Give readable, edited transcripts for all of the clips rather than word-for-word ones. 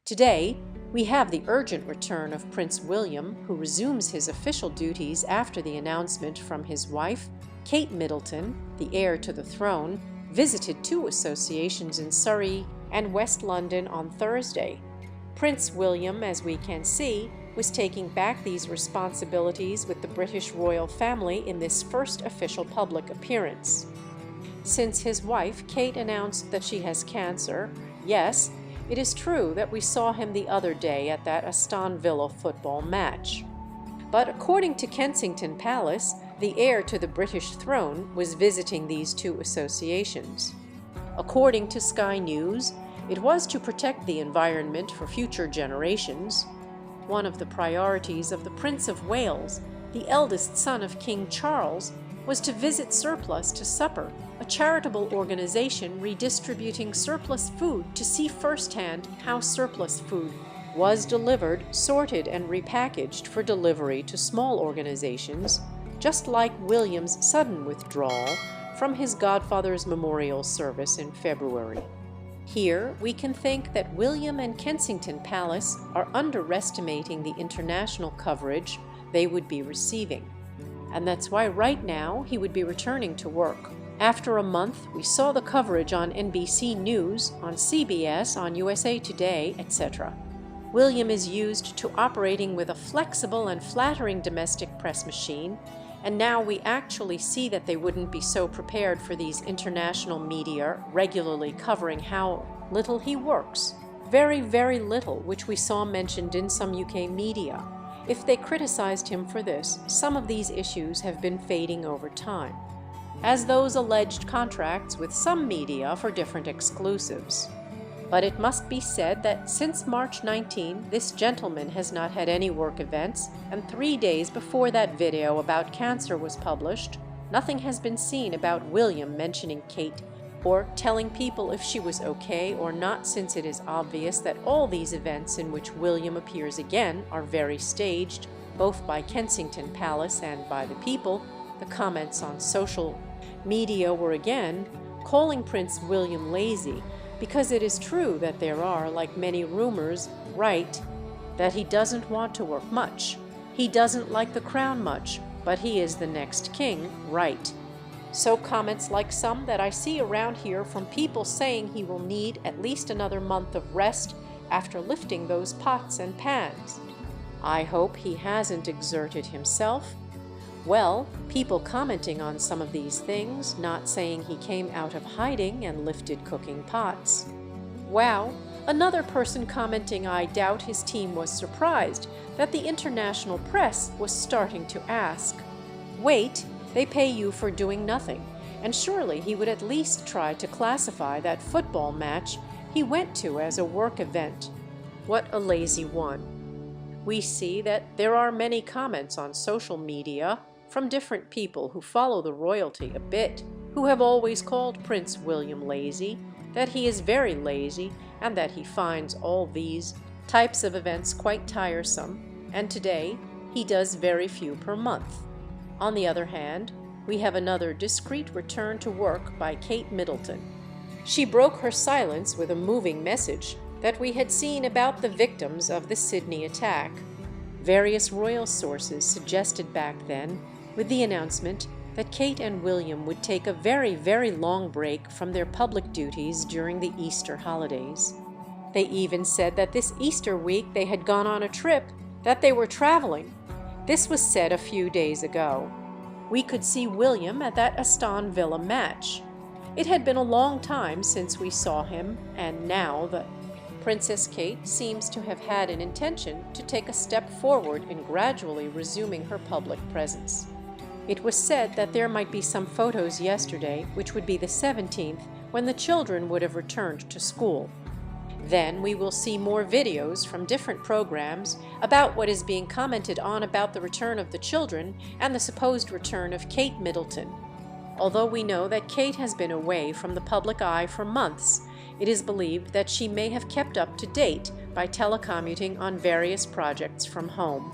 Today, we have the urgent return of Prince William, who resumes his official duties after the announcement from his wife, Kate Middleton, the heir to the throne, visited two associations in Surrey and West London on Thursday. Prince William, as we can see, was taking back these responsibilities with the British royal family in this first official public appearance. Since his wife, Kate, announced that she has cancer, yes, it is true that we saw him the other day at that Aston Villa football match. But according to Kensington Palace, the heir to the British throne was visiting these two associations. According to Sky News, it was to protect the environment for future generations. One of the priorities of the Prince of Wales, the eldest son of King Charles, was to visit Surplus to Supper, a charitable organization redistributing surplus food, to see firsthand how surplus food was delivered, sorted, and repackaged for delivery to small organizations, just like William's sudden withdrawal from his godfather's memorial service in February. Here, we can think that William and Kensington Palace are underestimating the international coverage they would be receiving. And that's why right now he would be returning to work. After a month, we saw the coverage on NBC News, on CBS, on USA Today, etc. William is used to operating with a flexible and flattering domestic press machine, and now we actually see that they wouldn't be so prepared for these international media regularly covering how little he works. Very, very little, which we saw mentioned in some UK media. If they criticized him for this, some of these issues have been fading over time, as those alleged contracts with some media for different exclusives. But it must be said that since March 19, this gentleman has not had any work events, and 3 days before that video about cancer was published, nothing has been seen about William mentioning Kate or telling people if she was okay or not, since it is obvious that all these events in which William appears again are very staged, both by Kensington Palace and by the people. The comments on social media were again calling Prince William lazy, because it is true that there are, like many rumors, right, that he doesn't want to work much. He doesn't like the crown much, but he is the next king, right. So comments like some that I see around here from people saying he will need at least another month of rest after lifting those pots and pans. I hope he hasn't exerted himself. Well, people commenting on some of these things, not saying he came out of hiding and lifted cooking pots. Wow, another person commenting, I doubt his team was surprised that the international press was starting to ask, wait, they pay you for doing nothing, and surely he would at least try to classify that football match he went to as a work event. What a lazy one. We see that there are many comments on social media from different people who follow the royalty a bit, who have always called Prince William lazy, that he is very lazy, and that he finds all these types of events quite tiresome, and today he does very few per month. On the other hand, we have another discreet return to work by Kate Middleton. She broke her silence with a moving message that we had seen about the victims of the Sydney attack. Various royal sources suggested back then, with the announcement that Kate and William would take a very, very long break from their public duties during the Easter holidays. They even said that this Easter week they had gone on a trip, that they were traveling. This was said a few days ago. We could see William at that Aston Villa match. It had been a long time since we saw him, and now the Princess Kate seems to have had an intention to take a step forward in gradually resuming her public presence. It was said that there might be some photos yesterday, which would be the 17th, when the children would have returned to school. Then we will see more videos from different programs about what is being commented on about the return of the children and the supposed return of Kate Middleton. Although we know that Kate has been away from the public eye for months, it is believed that she may have kept up to date by telecommuting on various projects from home.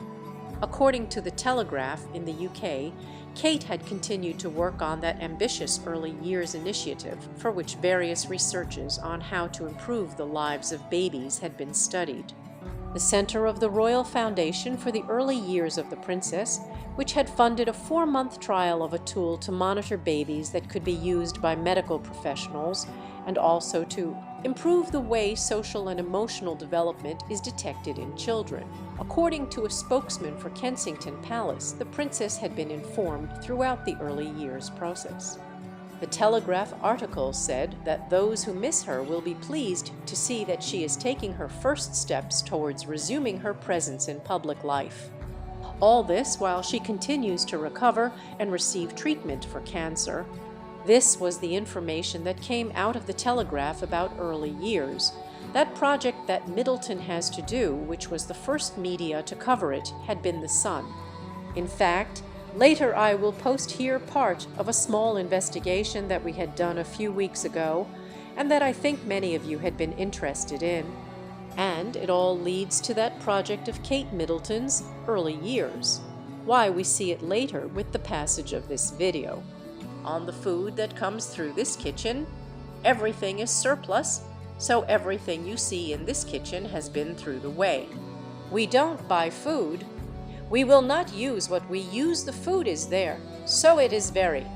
According to the Telegraph in the UK, Kate had continued to work on that ambitious early years initiative for which various researches on how to improve the lives of babies had been studied. The center of the Royal Foundation for the Early Years of the Princess, which had funded a 4-month trial of a tool to monitor babies that could be used by medical professionals, and also to improve the way social and emotional development is detected in children. According to a spokesman for Kensington Palace, the princess had been informed throughout the early years process. The Telegraph article said that those who miss her will be pleased to see that she is taking her first steps towards resuming her presence in public life. All this while she continues to recover and receive treatment for cancer. This was the information that came out of the Telegraph about early years. That project that Middleton has to do, which was the first media to cover it, had been The Sun. In fact, later I will post here part of a small investigation that we had done a few weeks ago, and that I think many of you had been interested in. And it all leads to that project of Kate Middleton's early years. Why we see it later with the passage of this video. On the food that comes through this kitchen, everything is surplus, so everything you see in this kitchen has been through the way. We don't buy food. We will not use what we use. The food is there, so it is very.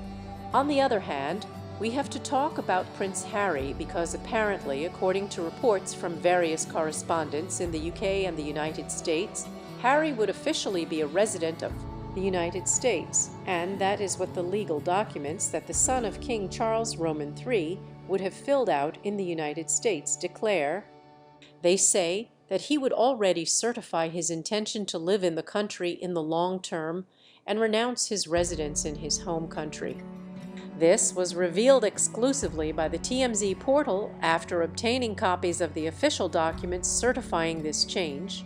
On the other hand, we have to talk about Prince Harry because apparently, according to reports from various correspondents in the UK and the United States, Harry would officially be a resident of the United States, and that is what the legal documents that the son of King Charles Roman III would have filled out in the United States declare. They say that he would already certify his intention to live in the country in the long term and renounce his residence in his home country. This was revealed exclusively by the TMZ portal after obtaining copies of the official documents certifying this change.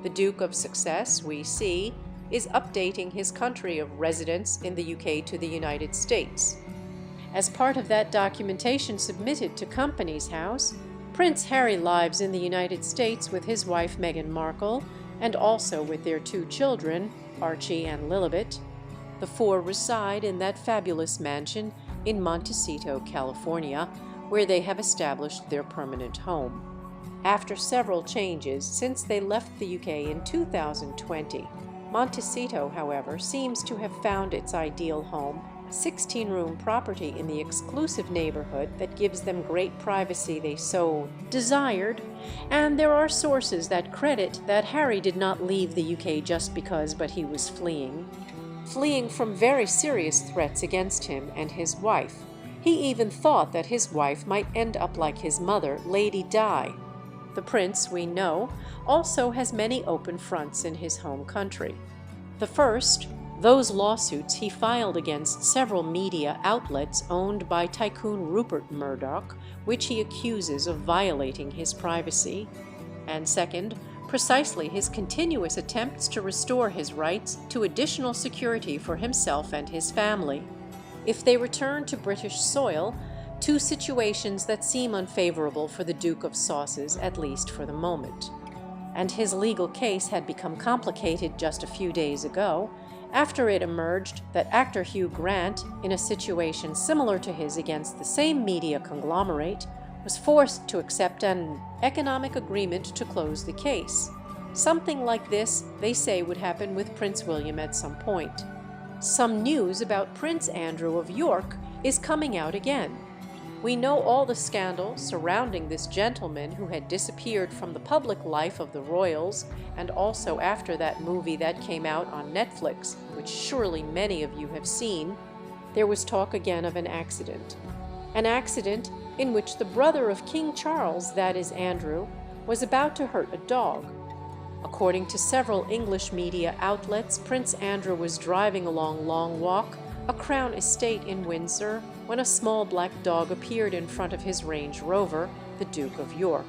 The Duke of Sussex, we see, is updating his country of residence in the UK to the United States. As part of that documentation submitted to Companies House, Prince Harry lives in the United States with his wife Meghan Markle and also with their 2 children, Archie and Lilibet. The 4 reside in that fabulous mansion in Montecito, California, where they have established their permanent home. After several changes since they left the UK in 2020, Montecito, however, seems to have found its ideal home, a 16-room property in the exclusive neighborhood that gives them great privacy they so desired, and there are sources that credit that Harry did not leave the UK just because, but he was fleeing from very serious threats against him and his wife. He even thought that his wife might end up like his mother, Lady Di. The prince, we know, also has many open fronts in his home country. The first, those lawsuits he filed against several media outlets owned by tycoon Rupert Murdoch, which he accuses of violating his privacy. And second, precisely his continuous attempts to restore his rights to additional security for himself and his family. If they return to British soil, 2 situations that seem unfavorable for the Duke of Sussex, at least for the moment. And his legal case had become complicated just a few days ago, after it emerged that actor Hugh Grant, in a situation similar to his against the same media conglomerate, was forced to accept an economic agreement to close the case. Something like this, they say, would happen with Prince William at some point. Some news about Prince Andrew of York is coming out again. We know all the scandals surrounding this gentleman who had disappeared from the public life of the royals, and also after that movie that came out on Netflix, which surely many of you have seen, there was talk again of an accident. An accident in which the brother of King Charles, that is Andrew, was about to hurt a dog. According to several English media outlets, Prince Andrew was driving along Long Walk, a Crown estate in Windsor, when a small black dog appeared in front of his Range Rover, the Duke of York.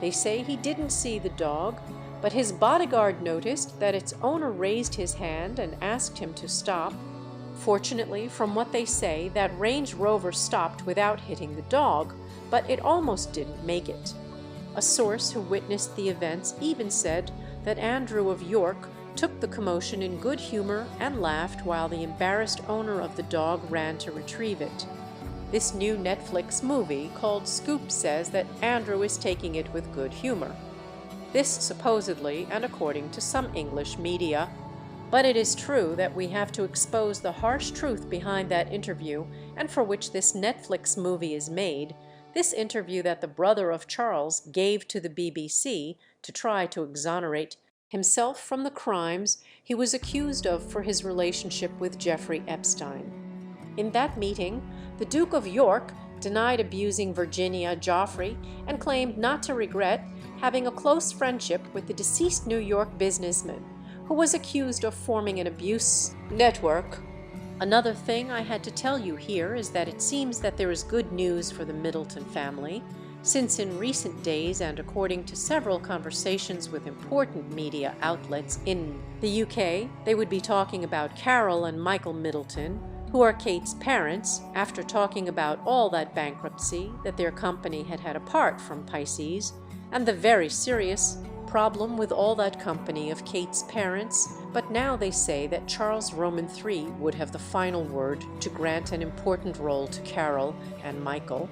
They say he didn't see the dog, but his bodyguard noticed that its owner raised his hand and asked him to stop. Fortunately, from what they say, that Range Rover stopped without hitting the dog, but it almost didn't make it. A source who witnessed the events even said that Andrew of York took the commotion in good humor and laughed while the embarrassed owner of the dog ran to retrieve it. This new Netflix movie called Scoop says that Andrew is taking it with good humor. This supposedly, and according to some English media, but it is true that we have to expose the harsh truth behind that interview, and for which this Netflix movie is made, this interview that the brother of Charles gave to the BBC to try to exonerate himself from the crimes he was accused of for his relationship with Jeffrey Epstein. In that meeting, the Duke of York denied abusing Virginia Joffrey and claimed not to regret having a close friendship with the deceased New York businessman, who was accused of forming an abuse network. Another thing I had to tell you here is that it seems that there is good news for the Middleton family, since in recent days and according to several conversations with important media outlets in the UK, they would be talking about Carol and Michael Middleton, who are Kate's parents, after talking about all that bankruptcy that their company had had apart from Pisces, and the very serious problem with all that company of Kate's parents, but now they say that Charles Roman III would have the final word to grant an important role to Carol and Michael.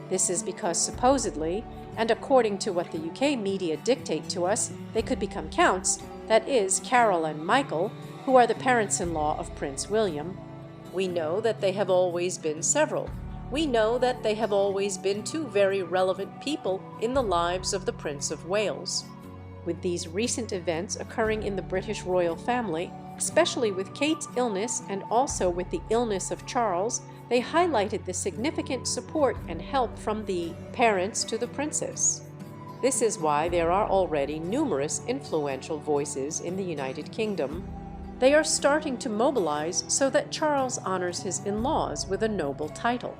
This is because supposedly, and according to what the UK media dictate to us, they could become counts, that is, Carol and Michael, who are the parents-in-law of Prince William. We know that they have always been several. We know that they have always been two very relevant people in the lives of the Prince of Wales. With these recent events occurring in the British royal family, especially with Kate's illness and also with the illness of Charles, they highlighted the significant support and help from the parents to the princess. This is why there are already numerous influential voices in the United Kingdom. They are starting to mobilize so that Charles honors his in-laws with a noble title.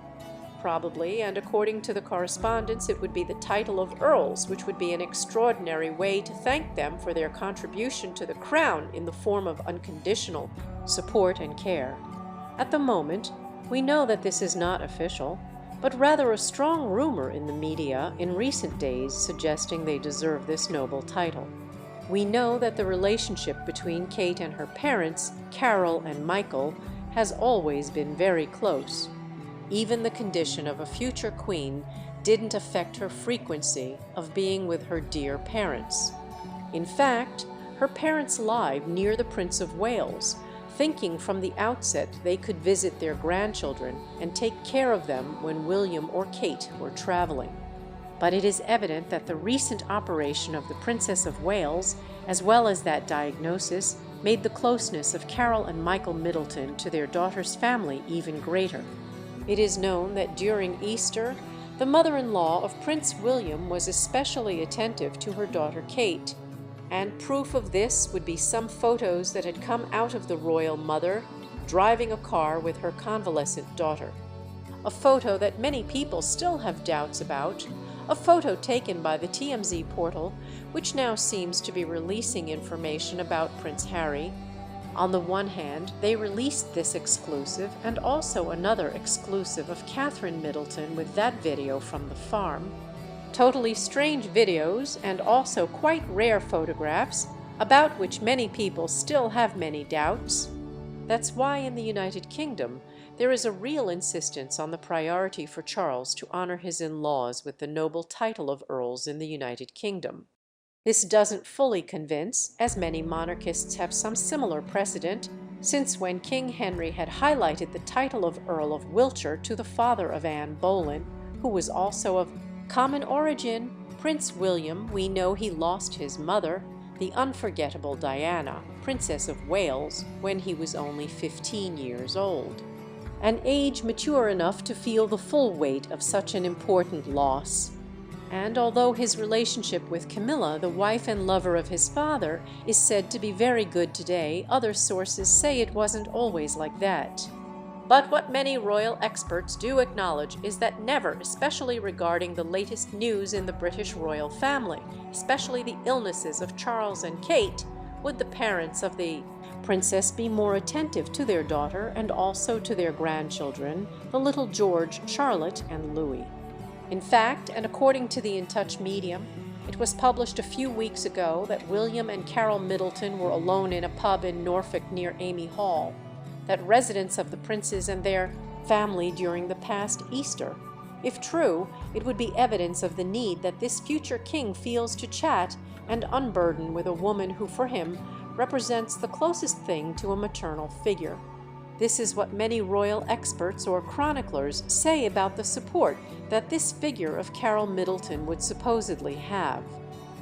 Probably, and according to the correspondence, it would be the title of earls, which would be an extraordinary way to thank them for their contribution to the crown in the form of unconditional support and care. At the moment, we know that this is not official, but rather a strong rumor in the media in recent days suggesting they deserve this noble title. We know that the relationship between Kate and her parents, Carol and Michael, has always been very close. Even the condition of a future queen didn't affect her frequency of being with her dear parents. In fact, her parents lived near the Prince of Wales, thinking from the outset they could visit their grandchildren and take care of them when William or Kate were traveling. But it is evident that the recent operation of the Princess of Wales, as well as that diagnosis, made the closeness of Carol and Michael Middleton to their daughter's family even greater. It is known that during Easter, the mother-in-law of Prince William was especially attentive to her daughter Kate, and proof of this would be some photos that had come out of the royal mother driving a car with her convalescent daughter. A photo that many people still have doubts about, a photo taken by the TMZ portal, which now seems to be releasing information about Prince Harry. On the one hand, they released this exclusive and also another exclusive of Catherine Middleton with that video from the farm. Totally strange videos and also quite rare photographs about which many people still have many doubts. That's why in the United Kingdom there is a real insistence on the priority for Charles to honor his in-laws with the noble title of earls in the United Kingdom. This doesn't fully convince, as many monarchists have some similar precedent, since when King Henry had highlighted the title of Earl of Wiltshire to the father of Anne Boleyn, who was also of common origin, Prince William, we know he lost his mother, the unforgettable Diana, Princess of Wales, when he was only 15 years old. An age mature enough to feel the full weight of such an important loss. And although his relationship with Camilla, the wife and lover of his father, is said to be very good today, other sources say it wasn't always like that. But what many royal experts do acknowledge is that never, especially regarding the latest news in the British royal family, especially the illnesses of Charles and Kate, would the parents of the princess be more attentive to their daughter and also to their grandchildren, the little George, Charlotte, and Louis. In fact, and according to the In Touch medium, It was published a few weeks ago that William and Carol Middleton were alone in a pub in Norfolk near Amy Hall, that residents of the princes and their family during the past Easter. If true, it would be evidence of the need that this future king feels to chat and unburden with a woman who for him represents the closest thing to a maternal figure. This is what many royal experts or chroniclers say about the support that this figure of Carol Middleton would supposedly have.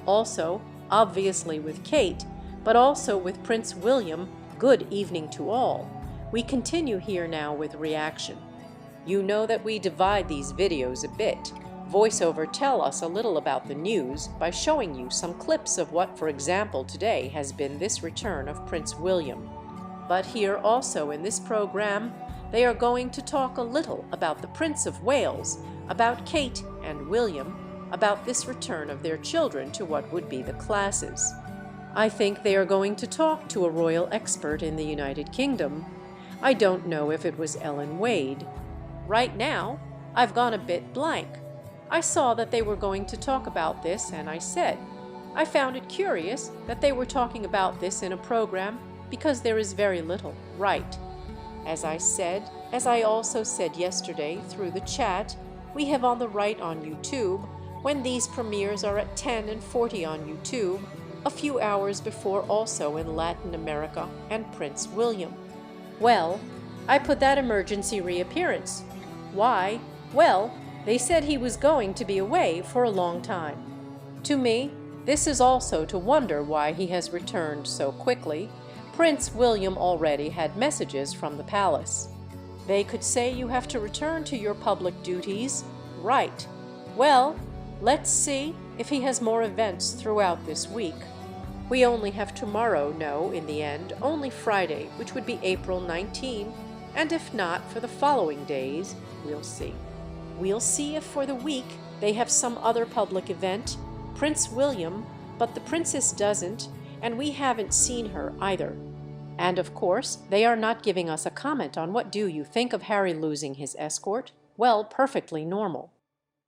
Also, obviously with Kate, but also with Prince William, good evening to all. We continue here now with reaction. You know that we divide these videos a bit. VoiceOver tell us a little about the news by showing you some clips of what, for example, today has been this return of Prince William. But here also in this program, they are going to talk a little about the Prince of Wales, about Kate and William, about this return of their children to what would be the classes. I think they are going to talk to a royal expert in the United Kingdom. I don't know if it was Ellen Wade. Right now, I've gone a bit blank. I saw that they were going to talk about this, and I said, I found it curious that they were talking about this in a program because there is very little right. As I said, as I also said yesterday through the chat, we have on the right on YouTube, when these premieres are at 10 and 40 on YouTube, a few hours before also in Latin America and Prince William. Well, I put that emergency reappearance. Why? Well, they said he was going to be away for a long time. To me, this is also to wonder why he has returned so quickly. Prince William already had messages from the palace. They could say you have to return to your public duties. Right. Well, let's see if he has more events throughout this week. We only have tomorrow, no, in the end, only Friday, which would be April 19, and if not, for the following days, we'll see. We'll see if for the week they have some other public event, Prince William, but the princess doesn't, and we haven't seen her either. And of course, they are not giving us a comment on what do you think of Harry losing his escort? Well, perfectly normal.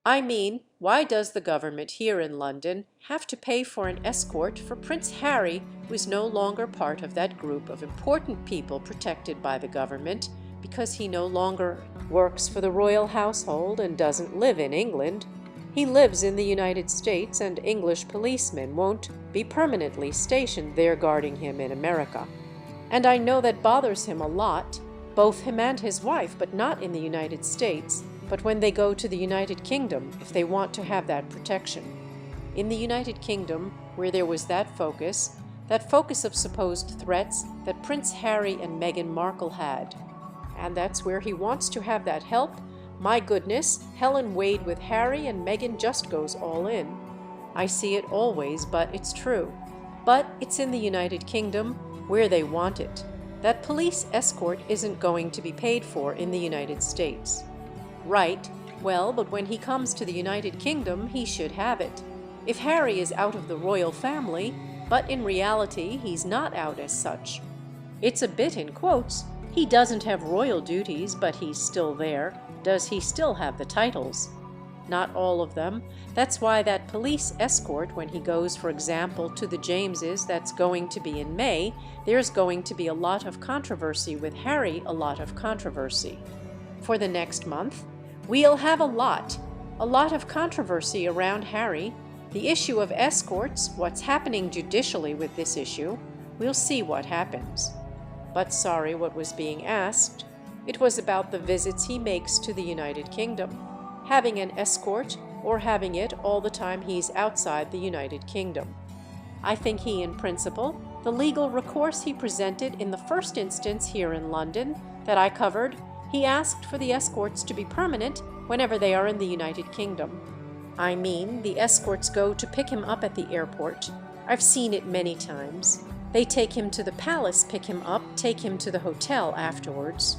I mean, why does the government here in London have to pay for an escort for Prince Harry, who is no longer part of that group of important people protected by the government, because he no longer works for the royal household and doesn't live in England? He lives in the United States, and English policemen won't be permanently stationed there guarding him in America. And I know that bothers him a lot, both him and his wife, but not in the United States, but when they go to the United Kingdom, if they want to have that protection. In the United Kingdom, where there was that focus of supposed threats that Prince Harry and Meghan Markle had. And that's where he wants to have that help. My goodness, Helen Wade with Harry and Meghan just goes all in. I see it always, but it's true. But it's in the United Kingdom, where they want it. That police escort isn't going to be paid for in the United States. Right, well, but when he comes to the United Kingdom, he should have it. If Harry is out of the royal family, but in reality he's not out as such. It's a bit in quotes. He doesn't have royal duties, but he's still there. Does he still have the titles? Not all of them. That's why that police escort, when he goes, for example, to the Jameses, that's going to be in May, there's going to be a lot of controversy with Harry, a lot of controversy. For the next month, we'll have a lot of controversy around Harry. The issue of escorts, what's happening judicially with this issue, we'll see what happens. But sorry, what was being asked? It was about the visits he makes to the United Kingdom. Having an escort, or having it all the time he's outside the United Kingdom. I think he, in principle, the legal recourse he presented in the first instance here in London that I covered, he asked for the escorts to be permanent whenever they are in the United Kingdom. I mean, the escorts go to pick him up at the airport. I've seen it many times. They take him to the palace, pick him up, take him to the hotel afterwards.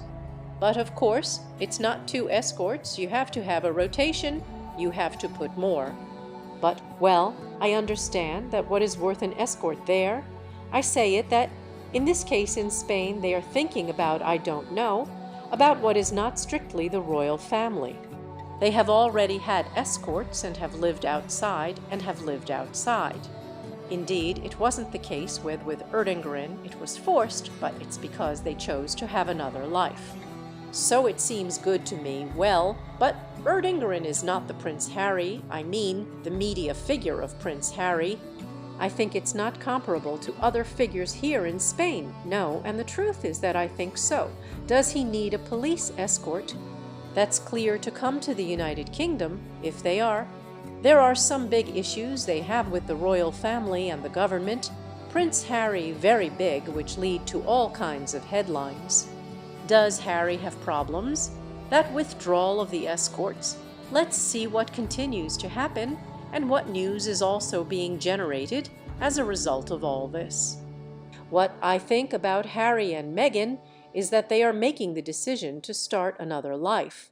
But of course, it's not 2 escorts. You have to have a rotation. You have to put more. But, well, I understand that what is worth an escort there? I say it that, in this case in Spain, they are thinking about, I don't know, about what is not strictly the royal family. They have already had escorts and have lived outside and have lived outside. Indeed, it wasn't the case with Erdingren. It was forced, but it's because they chose to have another life. So it seems good to me. Well, but Erdingren is not the Prince Harry, I mean the media figure of Prince Harry. I think it's not comparable to other figures here in Spain. No, and the truth is that I think so. Does he need a police escort? That's clear to come to the United Kingdom, if they are. There are some big issues they have with the royal family and the government. Prince Harry very big, which lead to all kinds of headlines. Does Harry have problems? That withdrawal of the escorts? Let's see what continues to happen and what news is also being generated as a result of all this. What I think about Harry and Meghan is that they are making the decision to start another life.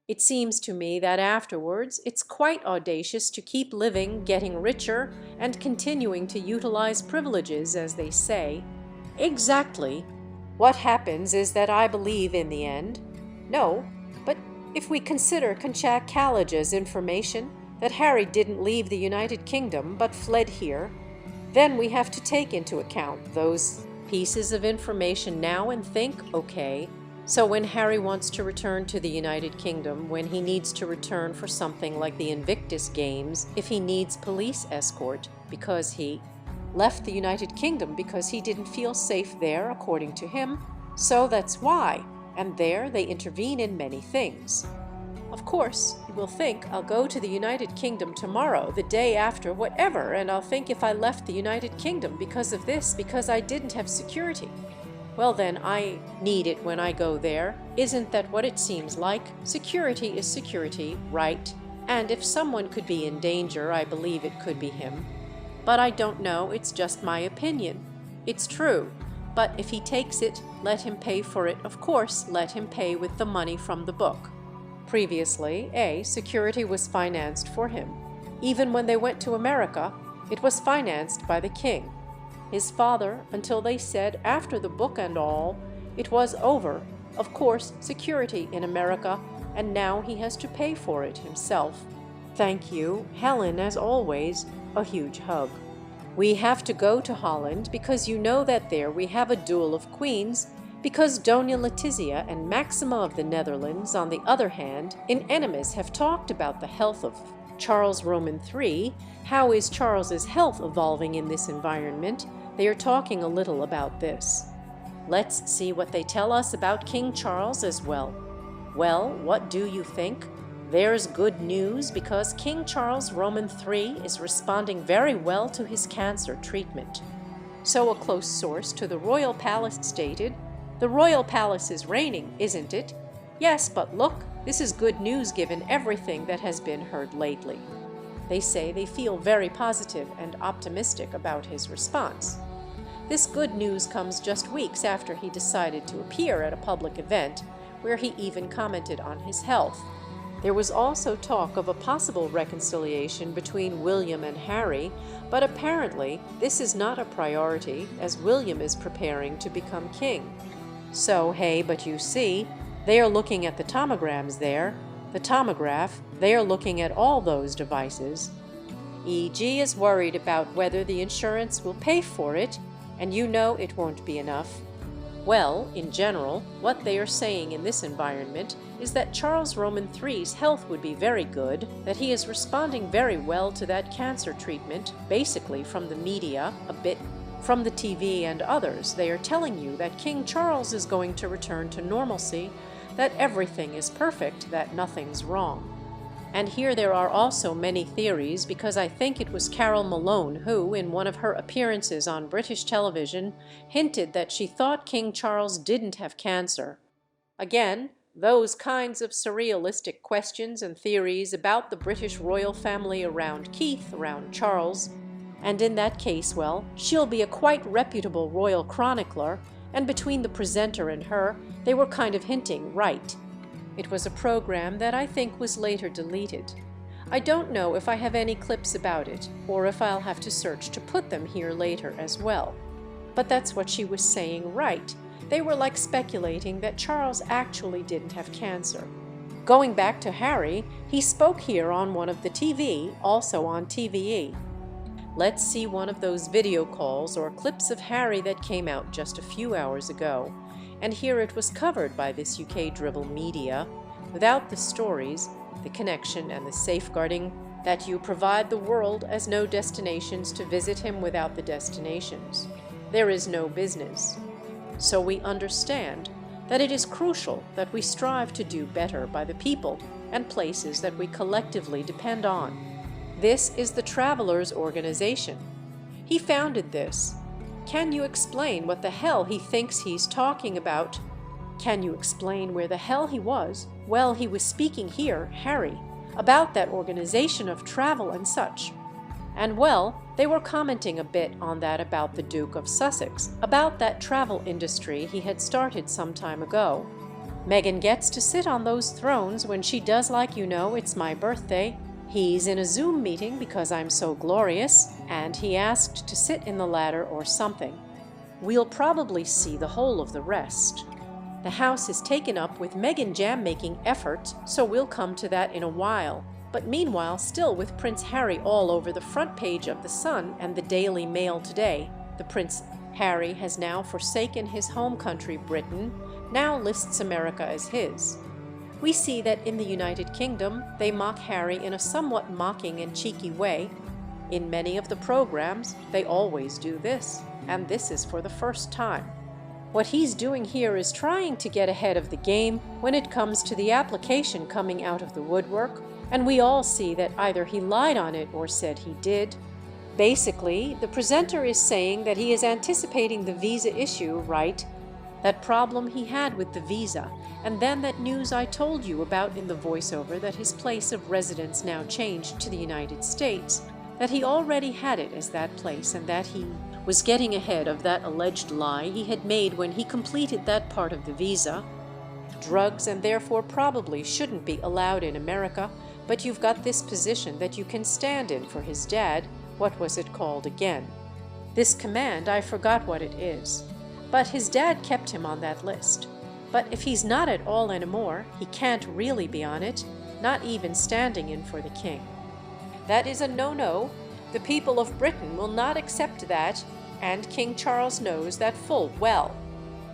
It seems to me that afterwards it's quite audacious to keep living, getting richer, and continuing to utilize privileges, as they say. Exactly. What happens is that I believe in the end. No, but if we consider Conchak Kalaja's information that Harry didn't leave the United Kingdom but fled here, then we have to take into account those pieces of information now and think, okay, so when Harry wants to return to the United Kingdom, when he needs to return for something like the Invictus Games, if he needs police escort because he left the United Kingdom because he didn't feel safe there, according to him, so that's why, and there they intervene in many things. Of course, you will think, I'll go to the United Kingdom tomorrow, the day after, whatever, and I'll think if I left the United Kingdom because of this, because I didn't have security. Well then, I need it when I go there. Isn't that what it seems like? Security is security, right? And if someone could be in danger, I believe it could be him. But I don't know, it's just my opinion. It's true. But if he takes it, let him pay for it. Of course, let him pay with the money from the book. Previously, security was financed for him. Even when they went to America, it was financed by the king. His father, until they said after the book and all, it was over. Of course, security in America, and now he has to pay for it himself. Thank you, Helen, as always, a huge hug. We have to go to Holland because you know that there we have a duel of queens, because Doña Letizia and Maxima of the Netherlands, on the other hand, in Enemies have talked about the health of Charles Roman III. How is Charles's health evolving in this environment? They are talking a little about this. Let's see what they tell us about King Charles as well. Well, what do you think? There's good news because King Charles Roman III is responding very well to his cancer treatment. So a close source to the royal palace stated, "The royal palace is reigning, isn't it? Yes, but look, this is good news given everything that has been heard lately." They say they feel very positive and optimistic about his response. This good news comes just weeks after he decided to appear at a public event, where he even commented on his health. There was also talk of a possible reconciliation between William and Harry, but apparently this is not a priority, as William is preparing to become king. So, hey, but you see, they are looking at the tomograms there. The tomograph, they are looking at all those devices. EG is worried about whether the insurance will pay for it, and you know it won't be enough. Well, in general, what they are saying in this environment is that Charles Roman III's health would be very good, that he is responding very well to that cancer treatment, basically from the media, a bit from the TV and others. They are telling you that King Charles is going to return to normalcy, that everything is perfect, that nothing's wrong. And here there are also many theories, because I think it was Carol Malone who, in one of her appearances on British television, hinted that she thought King Charles didn't have cancer. Again, those kinds of surrealistic questions and theories about the British royal family around Keith, around Charles. And in that case, well, she'll be a quite reputable royal chronicler, and between the presenter and her, they were kind of hinting, right. It was a program that I think was later deleted. I don't know if I have any clips about it, or if I'll have to search to put them here later as well. But that's what she was saying, right. They were like speculating that Charles actually didn't have cancer. Going back to Harry, he spoke here on one of the TV, also on TVE. Let's see one of those video calls or clips of Harry that came out just a few hours ago. And here it was covered by this UK dribble media, without the stories, the connection and the safeguarding that you provide the world as no destinations to visit him without the destinations. There is no business. So we understand that it is crucial that we strive to do better by the people and places that we collectively depend on. This is the Travelers Organization. He founded this. Can you explain what the hell he thinks he's talking about? Can you explain where the hell he was? Well, he was speaking here, Harry, about that organization of travel and such. And well, they were commenting a bit on that about the Duke of Sussex, about that travel industry he had started some time ago. Meghan gets to sit on those thrones when she does, like, you know, it's my birthday. He's in a Zoom meeting because I'm so glorious, and he asked to sit in the ladder or something. We'll probably see the whole of the rest. The house is taken up with Meghan jam-making efforts, so we'll come to that in a while. But meanwhile, still with Prince Harry all over the front page of The Sun and the Daily Mail today, the Prince Harry has now forsaken his home country, Britain, now lists America as his. We see that in the United Kingdom, they mock Harry in a somewhat mocking and cheeky way. In many of the programs, they always do this, and this is for the first time. What he's doing here is trying to get ahead of the game when it comes to the application coming out of the woodwork, and we all see that either he lied on it or said he did. Basically, the presenter is saying that he is anticipating the visa issue, right? That problem he had with the visa, and then that news I told you about in the voiceover that his place of residence now changed to the United States, that he already had it as that place and that he was getting ahead of that alleged lie he had made when he completed that part of the visa. Drugs, and therefore probably shouldn't be allowed in America, but you've got this position that you can stand in for his dad. What was it called again? This command, I forgot what it is. But his dad kept him on that list. But if he's not at all anymore, he can't really be on it, not even standing in for the king. That is a no-no. The people of Britain will not accept that, and King Charles knows that full well.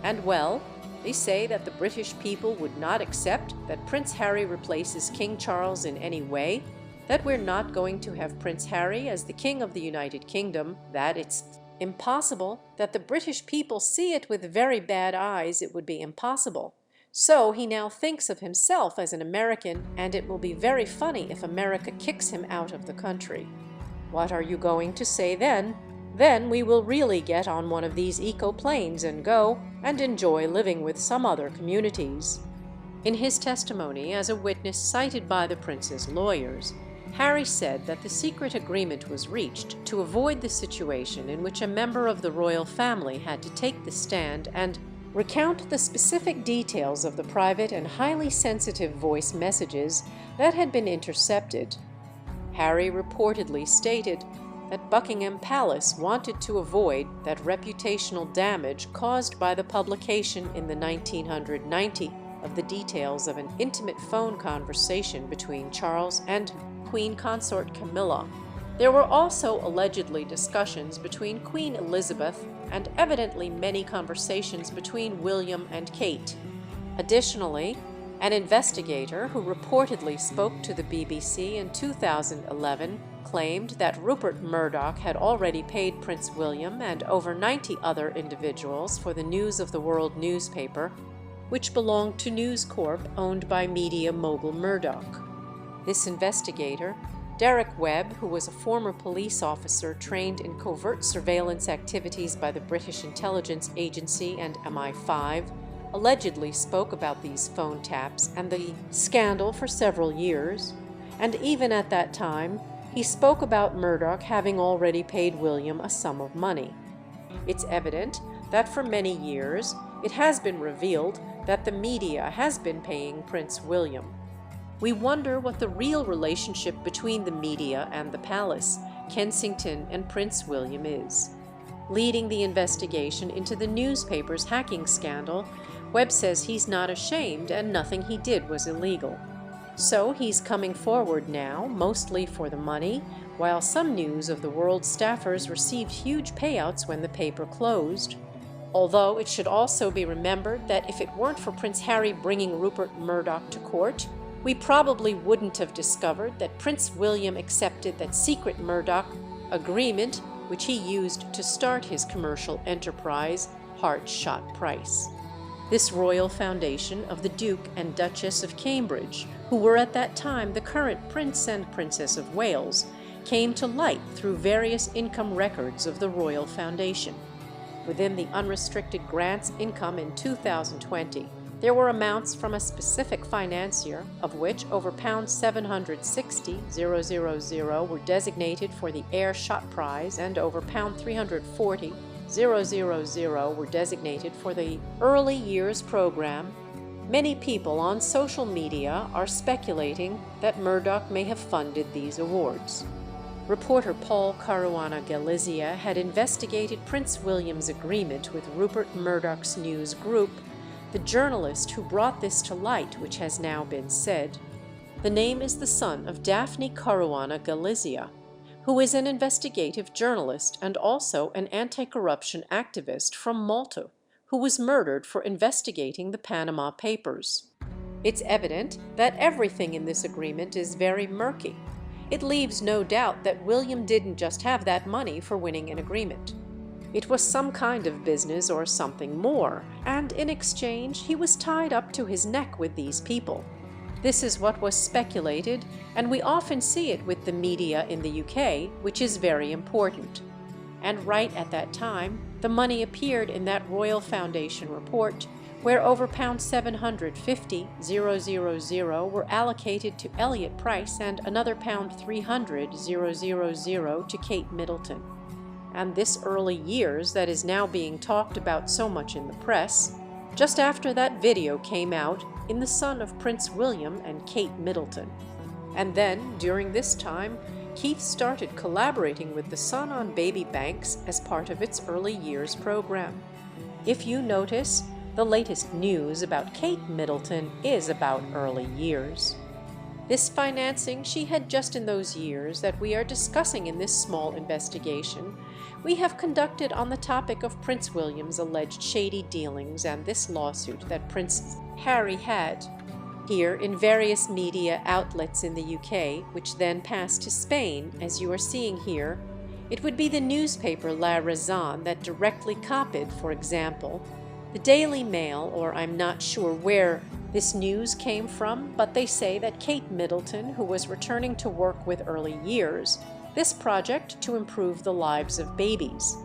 And well, they say that the British people would not accept that Prince Harry replaces King Charles in any way, that we're not going to have Prince Harry as the King of the United Kingdom, that it's impossible, that the British people see it with very bad eyes, it would be impossible. So he now thinks of himself as an American, and it will be very funny if America kicks him out of the country. What are you going to say then? Then we will really get on one of these eco-planes and go and enjoy living with some other communities. In his testimony as a witness cited by the prince's lawyers, Harry said that the secret agreement was reached to avoid the situation in which a member of the royal family had to take the stand and recount the specific details of the private and highly sensitive voice messages that had been intercepted. Harry reportedly stated that Buckingham Palace wanted to avoid that reputational damage caused by the publication in the 1990 of the details of an intimate phone conversation between Charles and Queen Consort Camilla. There were also allegedly discussions between Queen Elizabeth and evidently many conversations between William and Kate. Additionally, an investigator who reportedly spoke to the BBC in 2011 claimed that Rupert Murdoch had already paid Prince William and over 90 other individuals for the News of the World newspaper, which belonged to News Corp owned by media mogul Murdoch. This investigator, Derek Webb, who was a former police officer trained in covert surveillance activities by the British Intelligence Agency and MI5, allegedly spoke about these phone taps and the scandal for several years, and even at that time, he spoke about Murdoch having already paid William a sum of money. It's evident that for many years, it has been revealed that the media has been paying Prince William. We wonder what the real relationship between the media and the palace, Kensington and Prince William is. Leading the investigation into the newspaper's hacking scandal, Webb says he's not ashamed and nothing he did was illegal. So he's coming forward now, mostly for the money, while some news of the world staffers received huge payouts when the paper closed. Although it should also be remembered that if it weren't for Prince Harry bringing Rupert Murdoch to court, we probably wouldn't have discovered that Prince William accepted that secret Murdoch agreement which he used to start his commercial enterprise, Hart-Shot Price. This royal foundation of the Duke and Duchess of Cambridge, who were at that time the current Prince and Princess of Wales, came to light through various income records of the Royal Foundation. Within the unrestricted grants income in 2020, there were amounts from a specific financier, of which over £760,000 were designated for the Air Shot Prize and over £340,000 were designated for the Early Years Program. Many people on social media are speculating that Murdoch may have funded these awards. Reporter Paul Caruana-Galizia had investigated Prince William's agreement with Rupert Murdoch's news group, the journalist who brought this to light, which has now been said. The name is the son of Daphne Caruana-Galizia, who is an investigative journalist and also an anti-corruption activist from Malta, who was murdered for investigating the Panama Papers. It's evident that everything in this agreement is very murky. It leaves no doubt that William didn't just have that money for winning an agreement. It was some kind of business or something more, and in exchange he was tied up to his neck with these people. This is what was speculated, and we often see it with the media in the UK, which is very important. And right at that time, the money appeared in that Royal Foundation report, where over £750,000 were allocated to Elliot Price and another £300,000 to Kate Middleton. And this early years that is now being talked about so much in the press, just after that video came out in the son of Prince William and Kate Middleton. And then, during this time, Keith started collaborating with the Sun on baby banks as part of its Early Years program. If you notice, the latest news about Kate Middleton is about early years. This financing she had just in those years that we are discussing in this small investigation, we have conducted on the topic of Prince William's alleged shady dealings and this lawsuit that Prince Harry had here in various media outlets in the UK, which then passed to Spain, as you are seeing here. It would be the newspaper La Razón that directly copied, for example, the Daily Mail, or I'm not sure where this news came from, but they say that Kate Middleton, who was returning to work with Early Years, this project to improve the lives of babies.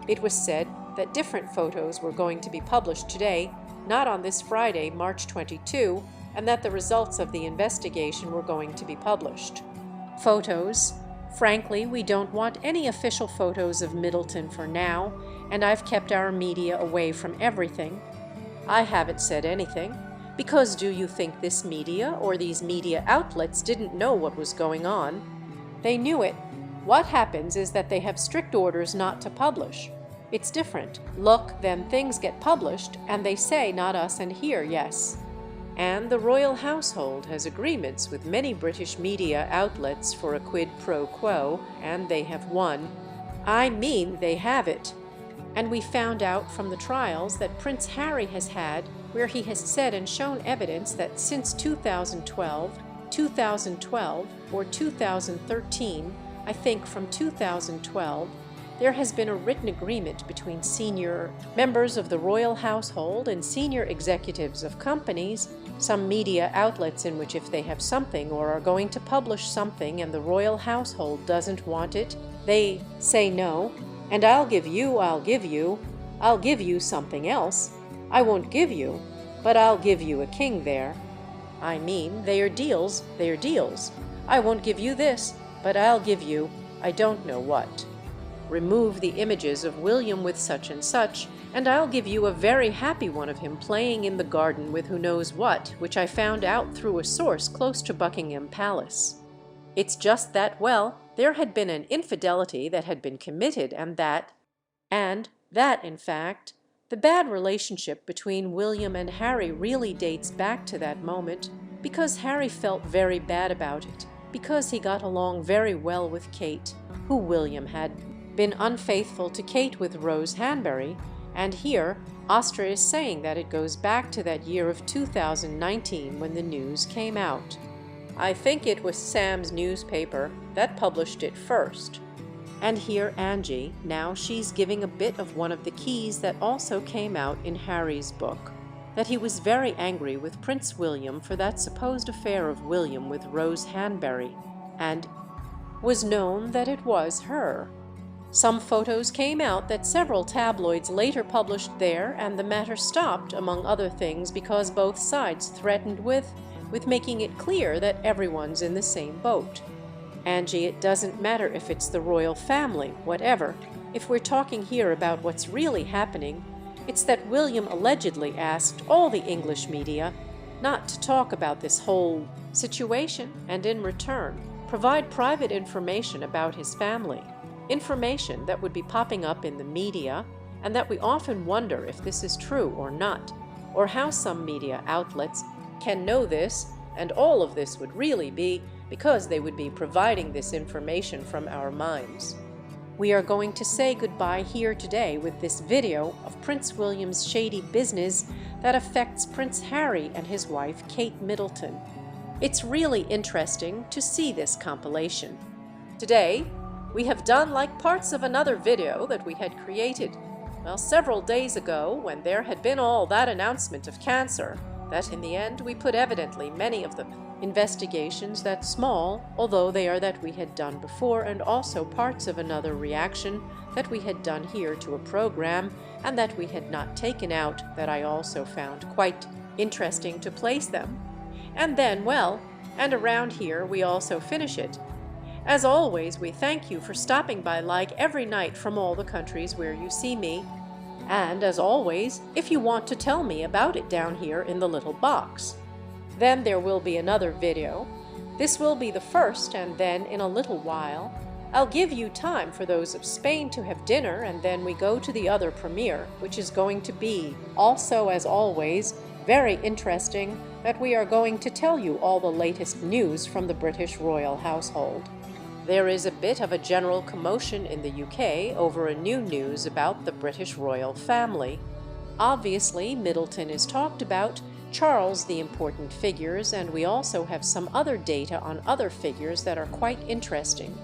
It was said that different photos were going to be published today, not on this Friday, March 22, and that the results of the investigation were going to be published. Photos. Frankly, we don't want any official photos of Middleton for now, and I've kept our media away from everything. I haven't said anything, because do you think this media or these media outlets didn't know what was going on? They knew it. What happens is that they have strict orders not to publish. It's different. Look, then things get published, and they say not us and here, yes. And the royal household has agreements with many British media outlets for a quid pro quo, and they have won. I mean, they have it. And we found out from the trials that Prince Harry has had, where he has said and shown evidence that since 2012 or 2013, I think from 2012, there has been a written agreement between senior members of the royal household and senior executives of companies, some media outlets in which if they have something or are going to publish something and the royal household doesn't want it, they say no, and I'll give you something else. I won't give you, but I'll give you a king there. I mean, they are deals. I won't give you this, but I'll give you I don't know what. Remove the images of William with such and such, and I'll give you a very happy one of him playing in the garden with who knows what, which I found out through a source close to Buckingham Palace. It's just that, well, there had been an infidelity that had been committed, and that, in fact, the bad relationship between William and Harry really dates back to that moment. because Harry felt very bad about it, because he got along very well with Kate, who William had been unfaithful to Kate with Rose Hanbury, and here Astra is saying that it goes back to that year of 2019 when the news came out. I think it was Sam's newspaper that published it first. And here Angie, now she's giving a bit of one of the keys that also came out in Harry's book, that he was very angry with Prince William for that supposed affair of William with Rose Hanbury, and was known that it was her. Some photos came out that several tabloids later published there, and the matter stopped, among other things, because both sides threatened with making it clear that everyone's in the same boat. Angie, it doesn't matter if it's the royal family, whatever. If we're talking here about what's really happening, it's that William allegedly asked all the English media not to talk about this whole situation, and in return provide private information about his family. Information that would be popping up in the media, and that we often wonder if this is true or not, or how some media outlets can know this, and all of this would really be because they would be providing this information from our minds. We are going to say goodbye here today with this video of Prince William's shady business that affects Prince Harry and his wife Kate Middleton. It's really interesting to see this compilation. Today, we have done like parts of another video that we had created, well, several days ago, when there had been all that announcement of cancer, that in the end we put evidently many of the investigations that small, although they are that we had done before, and also parts of another reaction that we had done here to a program, and that we had not taken out, that I also found quite interesting to place them. And then, well, and around here we also finish it. As always, we thank you for stopping by like every night from all the countries where you see me. And as always, if you want to tell me about it down here in the little box. Then there will be another video. This will be the first, and then in a little while, I'll give you time for those of Spain to have dinner, and then we go to the other premiere, which is going to be also, as always, very interesting, that we are going to tell you all the latest news from the British royal household. There is a bit of a general commotion in the UK over a new news about the British royal family. Obviously, Middleton is talked about, Charles the important figures, and we also have some other data on other figures that are quite interesting.